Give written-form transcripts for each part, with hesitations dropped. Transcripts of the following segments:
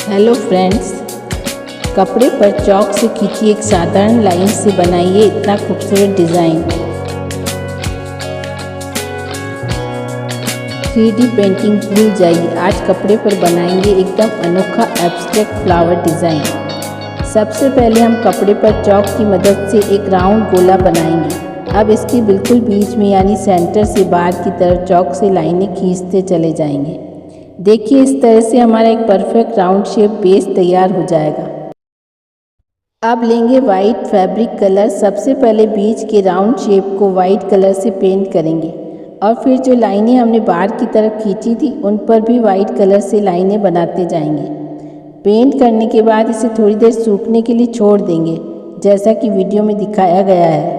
Hello friends, कपड़े पर chalk से खींची एक साधारण लाइन से बनाइए इतना खूबसूरत डिज़ाइन। 3D पेंटिंग भूल जाइए, आज कपड़े पर बनाएंगे एकदम अनोखा एब्स्ट्रैक्ट फ्लावर डिज़ाइन। सबसे पहले हम कपड़े पर चॉक की मदद से एक राउंड गोला बनाएंगे। अब इसके बिल्कुल बीच में यानी सेंटर से बाहर की तरफ चॉक से लाइनें खींचते चले जाएंगे। देखिए, इस तरह से हमारा एक परफेक्ट राउंड शेप बेस तैयार हो जाएगा। अब लेंगे वाइट फैब्रिक कलर। सबसे पहले बीच के राउंड शेप को वाइट कलर से पेंट करेंगे और फिर जो लाइनें हमने बाहर की तरफ खींची थी उन पर भी वाइट कलर से लाइनें बनाते जाएंगे। पेंट करने के बाद इसे थोड़ी देर सूखने के लिए छोड़ देंगे, जैसा कि वीडियो में दिखाया गया है।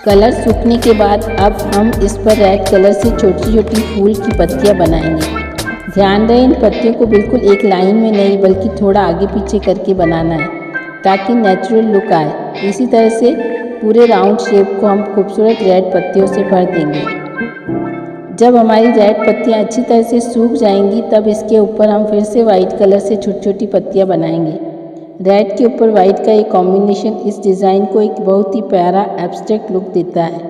कलर सूखने के बाद अब हम इस पर रेड कलर से छोटी छोटी फूल की पत्तियां बनाएंगे। ध्यान रहे इन पत्तियों को बिल्कुल एक लाइन में नहीं बल्कि थोड़ा आगे पीछे करके बनाना है ताकि नेचुरल लुक आए। इसी तरह से पूरे राउंड शेप को हम खूबसूरत रेड पत्तियों से भर देंगे। जब हमारी रेड पत्तियां अच्छी तरह से सूख जाएंगी तब इसके ऊपर हम फिर से वाइट कलर से छोटी छोटी पत्तियां बनाएंगे। रेड के ऊपर वाइट का ये कॉम्बिनेशन इस डिज़ाइन को एक बहुत ही प्यारा एब्स्ट्रैक्ट लुक देता है।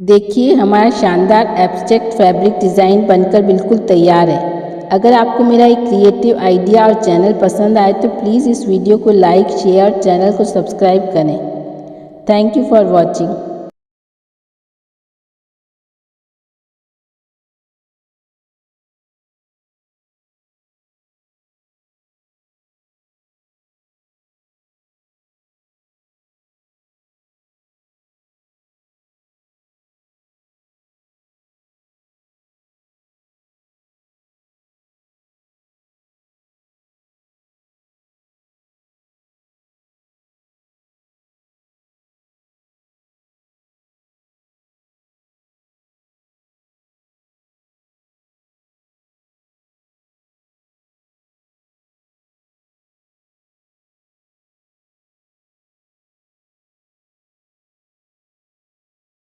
देखिए हमारा शानदार एब्स्ट्रैक्ट फैब्रिक डिज़ाइन बनकर बिल्कुल तैयार है। अगर आपको मेरा एक क्रिएटिव आइडिया और चैनल पसंद आए तो प्लीज़ इस वीडियो को लाइक, शेयर और चैनल को सब्सक्राइब करें। Thank you for watching.